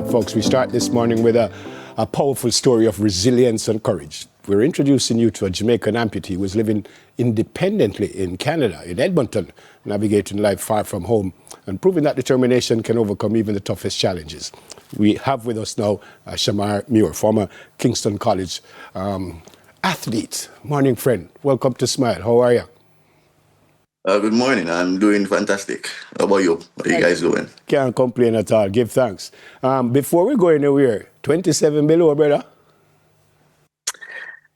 that, folks. We start this morning with a powerful story of resilience and courage. We're introducing you to a Jamaican amputee who is living independently in Canada, in Edmonton, navigating life far from home and proving that determination can overcome even the toughest challenges. We have with us now Shamar, former Kingston College athlete. Morning, friend. Welcome to Smile. How are you? Good morning. I'm doing fantastic. How about you? What are you guys doing? Can't complain at all. Give thanks. Before we go anywhere, 27 below, brother?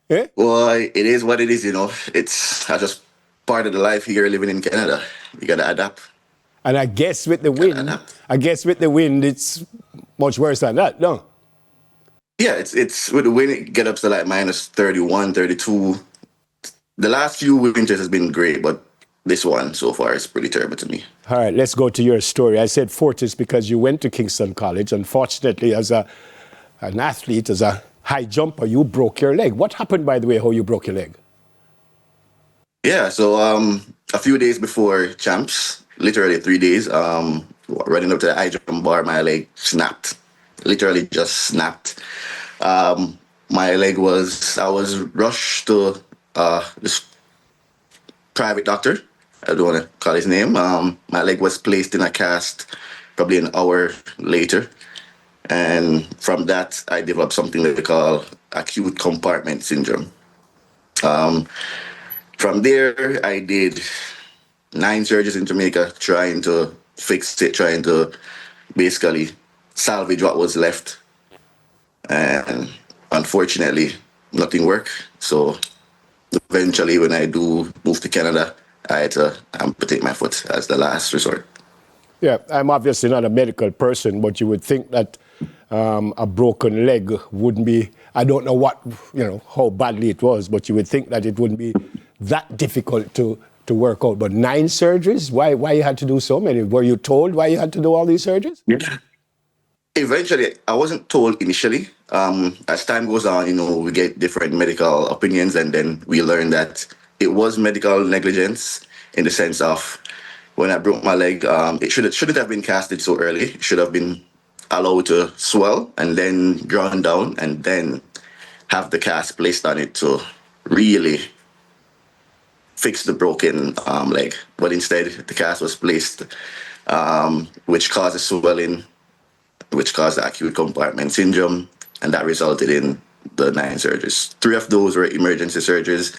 Yeah? Well, it is what it is, you know. It's just part of the life here living in Canada. You got to adapt. And I guess with the wind, it's much worse than that, no? Yeah, it's with the wind, it get up to like minus 31, 32. The last few winters has been great, but this one so far is pretty terrible to me. All right, let's go to your story. I said Fortis because you went to Kingston College. Unfortunately, as an athlete, as a high jumper, you broke your leg. What happened, by the way, how you broke your leg? Yeah, so a few days before champs, literally 3 days, running up to the high jump bar, my leg snapped. Literally just snapped. My leg I was rushed to this private doctor. I don't want to call his name. My leg was placed in a cast probably an hour later. And from that, I developed something that they call acute compartment syndrome. From there, I did 9 surgeries in Jamaica, trying to fix it, trying to basically salvage what was left. And unfortunately, nothing worked. So eventually, when I do move to Canada, I had to amputate my foot as the last resort. Yeah, I'm obviously not a medical person, but you would think that a broken leg wouldn't be, I don't know how badly it was, but you would think that it wouldn't be that difficult to work out. But 9 surgeries? Why you had to do so many? Were you told why you had to do all these surgeries? Yeah. Eventually, I wasn't told initially. As time goes on, we get different medical opinions, and then we learn that it was medical negligence in the sense of when I broke my leg, it shouldn't have been casted so early. It should have been allowed to swell and then drawn down and then have the cast placed on it to really fix the broken leg. But instead, the cast was placed, which causes swelling, which caused the acute compartment syndrome, and that resulted in the 9 surgeries. 3 of those were emergency surgeries.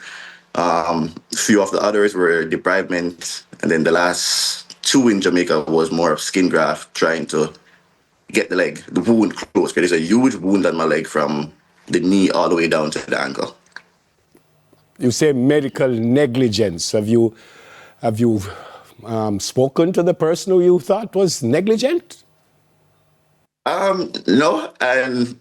A few of the others were debridement, and then the last 2 in Jamaica was more of skin graft, trying to get the wound closed, because there's a huge wound on my leg from the knee all the way down to the ankle. You say medical negligence. Have you spoken to the person who you thought was negligent? No, and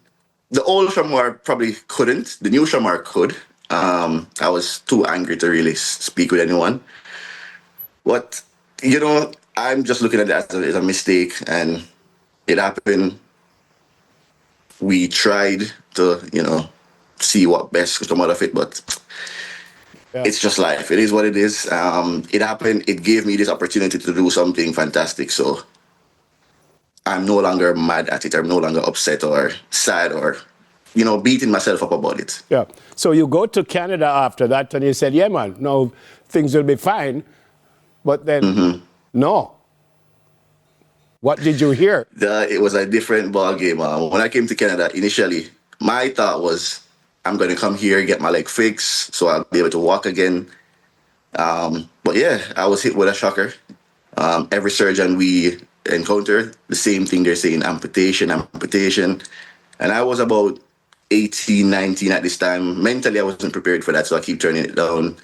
the old Shamar probably couldn't. The new Shamar could. I was too angry to really speak with anyone. But, I'm just looking at it as a mistake, and it happened. We tried to, see what best could come out of it, but It's just life. It is what it is. It happened. It gave me this opportunity to do something fantastic. So I'm no longer mad at it. I'm no longer upset or sad or, beating myself up about it. Yeah. So you go to Canada after that and you said, yeah, man, no, things will be fine. But then, no. What did you hear? It was a different ball game. When I came to Canada, initially, my thought was, I'm going to come here, get my leg fixed, so I'll be able to walk again. But yeah, I was hit with a shocker. Every surgeon we encountered, the same thing they're saying, amputation. And I was about 18, 19 at this time. Mentally, I wasn't prepared for that, so I keep turning it down.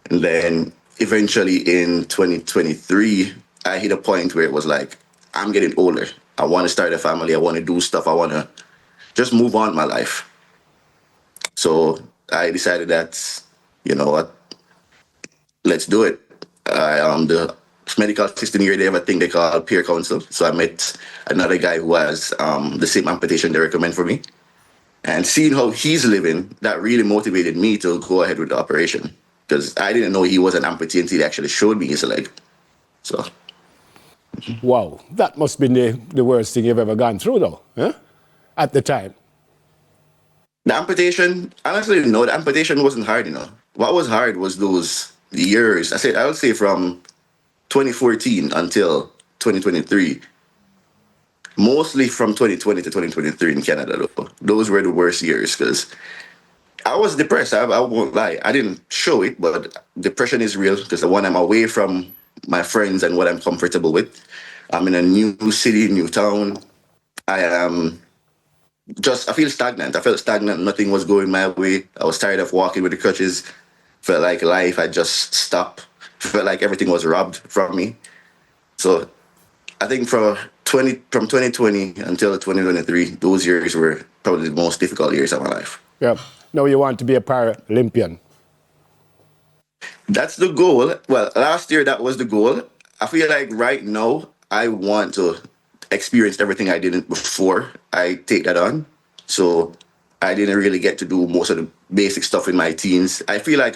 And then eventually in 2023, I hit a point where it was like, I'm getting older. I want to start a family. I want to do stuff. I want to just move on in my life. So I decided that, you know what, let's do it. The medical system here, they have a thing they call peer counsel. So I met another guy who has the same amputation they recommend for me. And seeing how he's living, that really motivated me to go ahead with the operation. Because I didn't know he was an amputee until he actually showed me his leg. So Wow, that must be the worst thing you've ever gone through, though, huh? At the time. The amputation, honestly, no, the amputation wasn't hard, you know. What was hard was those years. I would say from 2014 until 2023, mostly from 2020 to 2023 in Canada, though. Those were the worst years because I was depressed. I won't lie. I didn't show it, but depression is real because when I'm away from my friends and what I'm comfortable with, I'm in a new city, new town. I am I feel stagnant. I felt stagnant. Nothing was going my way. I was tired of walking with the crutches. Felt like life had just stopped. Felt like everything was robbed from me. So I think from 2020 until 2023, those years were probably the most difficult years of my life. Yeah. Now you want to be a Paralympian. That's the goal. Well, last year that was the goal. I feel like right now I want to experience everything I didn't before I take that on. So I didn't really get to do most of the basic stuff in my teens. I feel like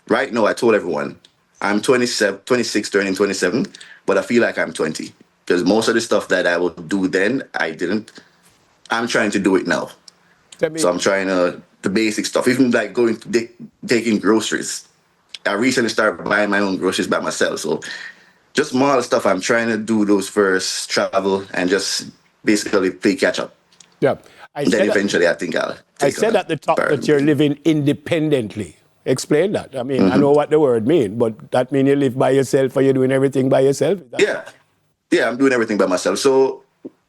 right now I told everyone I'm 27, 26, turning 27, but I feel like I'm 20 because most of the stuff that I would do then I didn't. I'm trying to do it now. So I'm trying the basic stuff, even like taking groceries. I recently started buying my own groceries by myself. So just small stuff. I'm trying to do those first, travel, and just basically play catch up. Yeah. Then eventually I think I'll I said at the top that you're living independently. Explain that. I mean, I know what the word means, but that means you live by yourself or you're doing everything by yourself? Yeah. Yeah, I'm doing everything by myself. So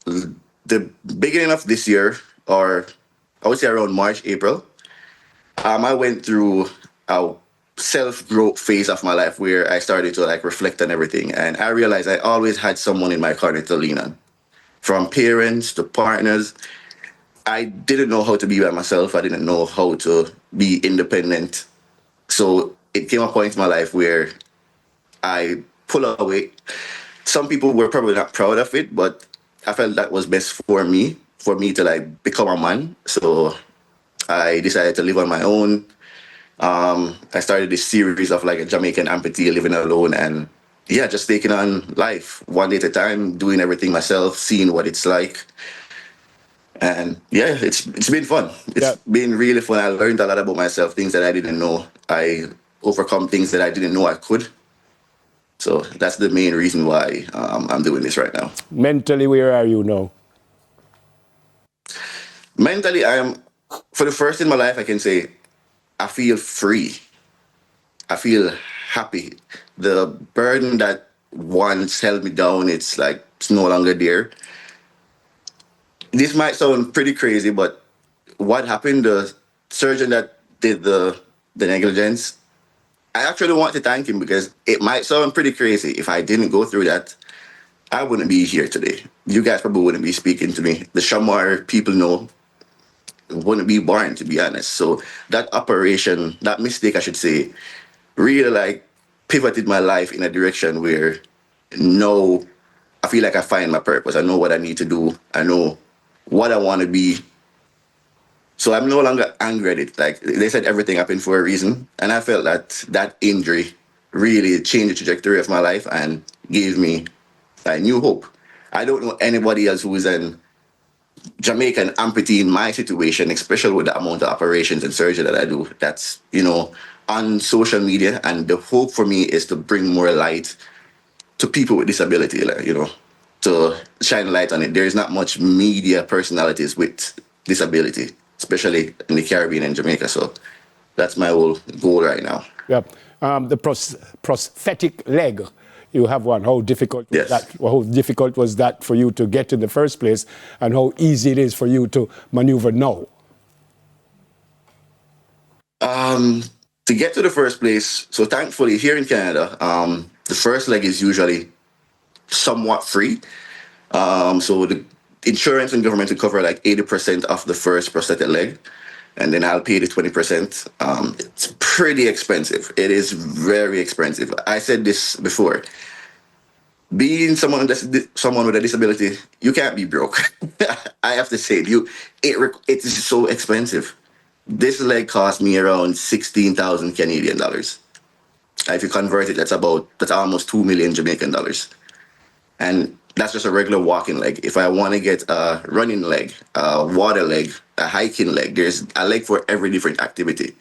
the beginning of this year, or I would say around March, April, I went through a self-growth phase of my life where I started to like reflect on everything. And I realized I always had someone in my corner to lean on. From parents to partners. I didn't know how to be by myself. I didn't know how to be independent. So it came a point in my life where I pull away. Some people were probably not proud of it, but I felt that was best for me to like become a man. So I decided to live on my own. I started this series of like a Jamaican amputee living alone and yeah, just taking on life one day at a time, doing everything myself, seeing what it's like. And yeah, it's been fun. It's been really fun. I learned a lot about myself, things that I didn't know. I overcome things that I didn't know I could. So that's the main reason why I'm doing this right now. Mentally, where are you now? Mentally, for the first in my life, I can say I feel free. I feel happy. The burden that once held me down, it's no longer there. This might sound pretty crazy, but what happened, the surgeon that did the negligence, I actually want to thank him because it might sound pretty crazy. If I didn't go through that, I wouldn't be here today. You guys probably wouldn't be speaking to me. The Shamar people know wouldn't be born, to be honest. So that operation, that mistake, I should say, really like pivoted my life in a direction where now I feel like I find my purpose. I know what I need to do. I know what I want to be. So I'm no longer angry at it. Like they said, everything happened for a reason. And I felt that injury really changed the trajectory of my life and gave me a new hope. I don't know anybody else who is an Jamaican amputee in my situation, especially with the amount of operations and surgery that I do. That's, on social media. And the hope for me is to bring more light to people with disability, to shine light on it. There is not much media personalities with disability, especially in the Caribbean and Jamaica. So that's my whole goal right now. Yeah. The prosthetic leg, you have one. How difficult was that? How difficult was that for you to get in the first place, and how easy it is for you to maneuver now? To get to the first place, so thankfully here in Canada, the first leg is usually somewhat free. So the insurance and government will cover like 80% of the first prosthetic leg, and then I'll pay the 20%. It's pretty expensive. It is very expensive. I said this before. Being someone with a disability, you can't be broke. I have to say, it is so expensive. This leg cost me around 16,000 Canadian dollars. If you convert it, that's almost 2 million Jamaican dollars. And that's just a regular walking leg. If I want to get a running leg, a water leg, a hiking leg, there's a leg for every different activity.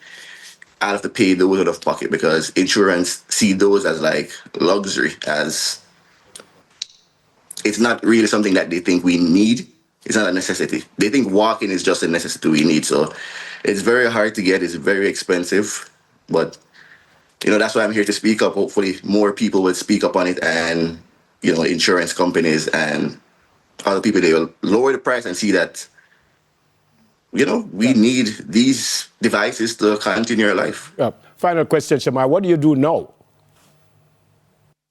I have to pay those out of pocket because insurance see those as like luxury, as it's not really something that they think we need. It's not a necessity. They think walking is just a necessity we need. So it's very hard to get. It's very expensive, but that's why I'm here to speak up. Hopefully, more people will speak up on it, and insurance companies and other people, they will lower the price and see that we need these devices to continue our life. Yeah. Final question, Shamar. What do you do now?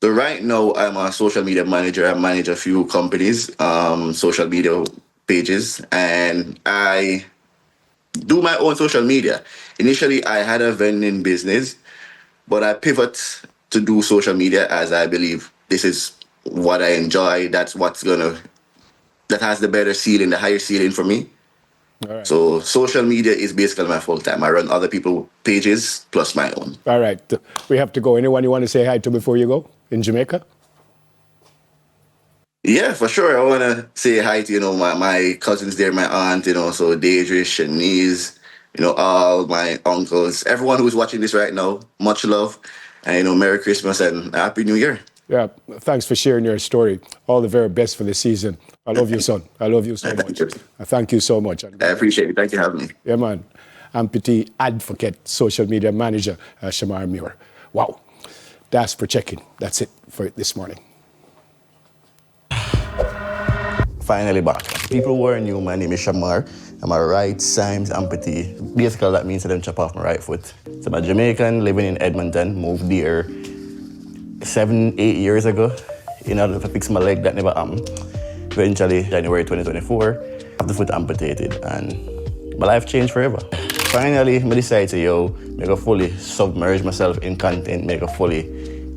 So right now, I'm a social media manager. I manage a few companies, social media pages, and I do my own social media. Initially, I had a vending business, but I pivot to do social media as I believe this is what I enjoy. That has the better ceiling, the higher ceiling for me. All right. So social media is basically my full time. I run other people's pages plus my own. All right. We have to go. Anyone you want to say hi to before you go in Jamaica? Yeah, for sure. I want to say hi to, my cousins there, my aunt, so Deidre, Shanice, all my uncles, everyone who's watching this right now. Much love and, Merry Christmas and Happy New Year. Yeah. Thanks for sharing your story. All the very best for the season. I love you, son. I love you so much. Thank you so much. I appreciate it. Thank you for having me. Yeah, man. Amputee advocate, social media manager, Shamar Muir. Wow. That's for checking. That's it for this morning. Finally back. People who are new, my name is Shamar. I'm a right Symes amputee. Basically, that means that I'm chop off my right foot. So I'm a Jamaican living in Edmonton, moved there 7-8 years ago in order to fix my leg that never happened. Eventually, January 2024, I have the foot amputated and my life changed forever. Finally, I decided to make a fully submerge myself in content, make a fully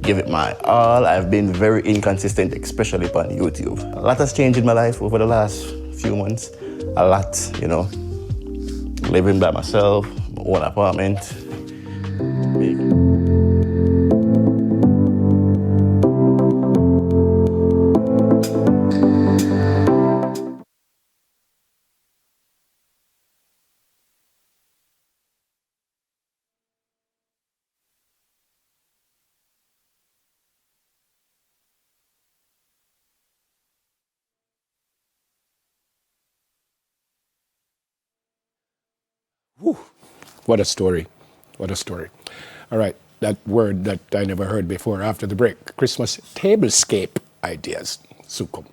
give it my all. I've been very inconsistent, especially on YouTube. A lot has changed in my life over the last few months. A lot, living by myself, my own apartment. Whew. What a story. What a story. All right. That word that I never heard before after the break. Christmas tablescape ideas. Sukum.